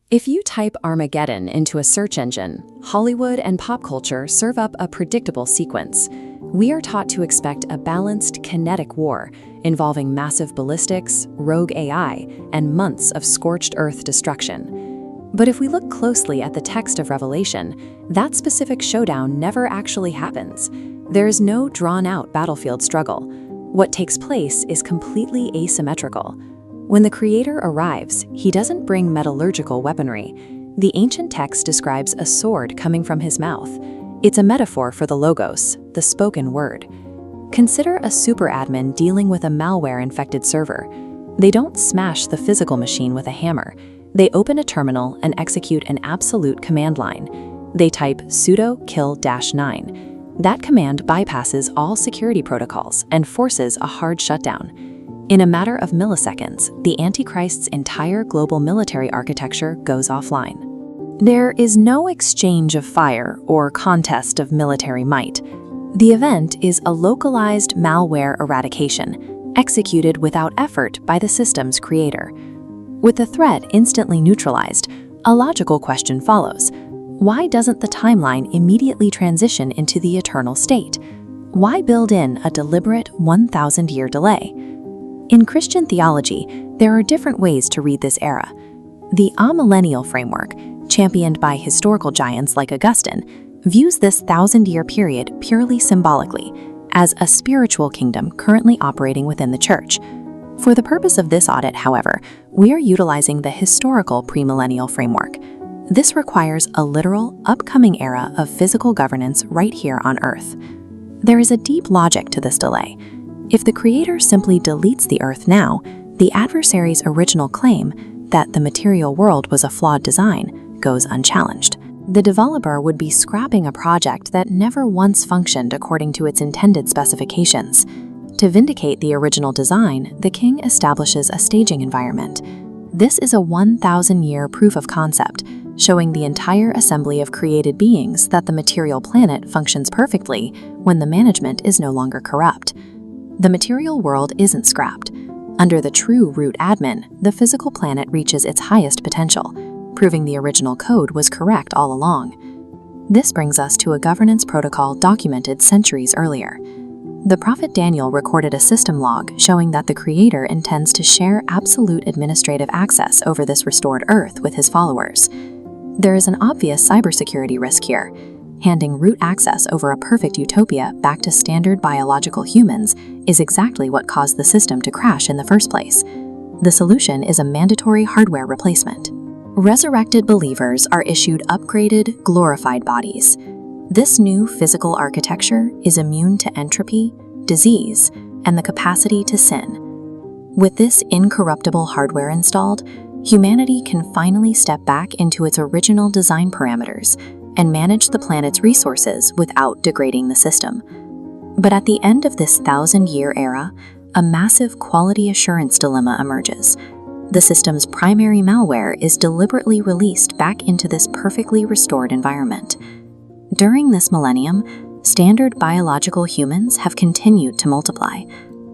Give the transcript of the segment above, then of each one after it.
If you type Armageddon into a search engine, Hollywood and pop culture serve up a predictable sequence. We are taught to expect a balanced, kinetic war involving massive ballistics, rogue AI, and months of scorched earth destruction. But if we look closely at the text of Revelation, that specific showdown never actually happens. There is no drawn-out battlefield struggle. What takes place is completely asymmetrical. When the Creator arrives, he doesn't bring metallurgical weaponry. The ancient text describes a sword coming from his mouth. It's a metaphor for the Logos, the spoken word. Consider a superadmin dealing with a malware-infected server. They don't smash the physical machine with a hammer. They open a terminal and execute an absolute command line. They type sudo kill-9. That command bypasses all security protocols and forces a hard shutdown. In a matter of milliseconds, the Antichrist's entire global military architecture goes offline. There is no exchange of fire or contest of military might. The event is a localized malware eradication, executed without effort by the system's creator. With the threat instantly neutralized, a logical question follows. Why doesn't the timeline immediately transition into the eternal state? Why build in a deliberate 1,000-year delay? In Christian theology, there are different ways to read this era. The Millennial framework, championed by historical giants like Augustine, views this 1,000-year period purely symbolically, as a spiritual kingdom currently operating within the church. For the purpose of this audit, however, we are utilizing the historical premillennial framework. This requires a literal, upcoming era of physical governance right here on Earth. There is a deep logic to this delay. If the Creator simply deletes the Earth now, the adversary's original claim that the material world was a flawed design goes unchallenged. The developer would be scrapping a project that never once functioned according to its intended specifications. To vindicate the original design, the king establishes a staging environment. This is a 1,000-year proof of concept, showing the entire assembly of created beings that the material planet functions perfectly when the management is no longer corrupt. The material world isn't scrapped. Under the true root admin, the physical planet reaches its highest potential, proving the original code was correct all along. This brings us to a governance protocol documented centuries earlier. The prophet Daniel recorded a system log showing that the Creator intends to share absolute administrative access over this restored Earth with his followers. There is an obvious cybersecurity risk here. Handing root access over a perfect utopia back to standard biological humans is exactly what caused the system to crash in the first place. The solution is a mandatory hardware replacement. Resurrected believers are issued upgraded, glorified bodies. This new physical architecture is immune to entropy, disease, and the capacity to sin. With this incorruptible hardware installed, humanity can finally step back into its original design parameters and manage the planet's resources without degrading the system. But at the end of this 1,000-year era, a massive quality assurance dilemma emerges. The system's primary malware is deliberately released back into this perfectly restored environment. During this millennium, standard biological humans have continued to multiply.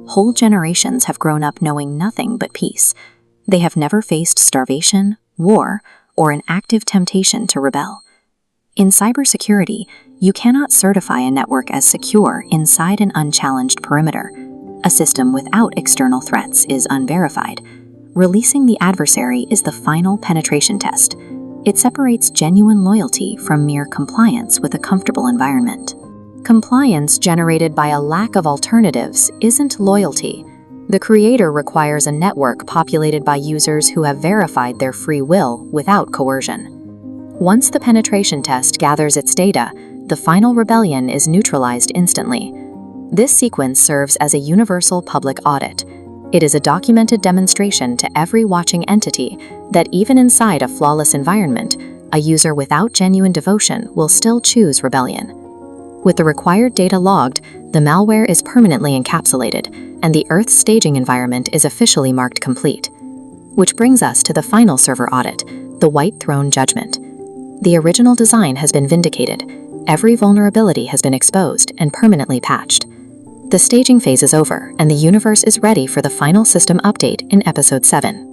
Whole generations have grown up knowing nothing but peace. They have never faced starvation, war, or an active temptation to rebel. In cybersecurity, you cannot certify a network as secure inside an unchallenged perimeter. A system without external threats is unverified. Releasing the adversary is the final penetration test. It separates genuine loyalty from mere compliance with a comfortable environment. Compliance generated by a lack of alternatives isn't loyalty. The Creator requires a network populated by users who have verified their free will without coercion. Once the penetration test gathers its data, the final rebellion is neutralized instantly. This sequence serves as a universal public audit. It is a documented demonstration to every watching entity that even inside a flawless environment, a user without genuine devotion will still choose rebellion. With the required data logged, the malware is permanently encapsulated, and the Earth's staging environment is officially marked complete. Which brings us to the final server audit, the White Throne Judgment. The original design has been vindicated. Every vulnerability has been exposed and permanently patched. The staging phase is over, and the universe is ready for the final system update in Episode 7.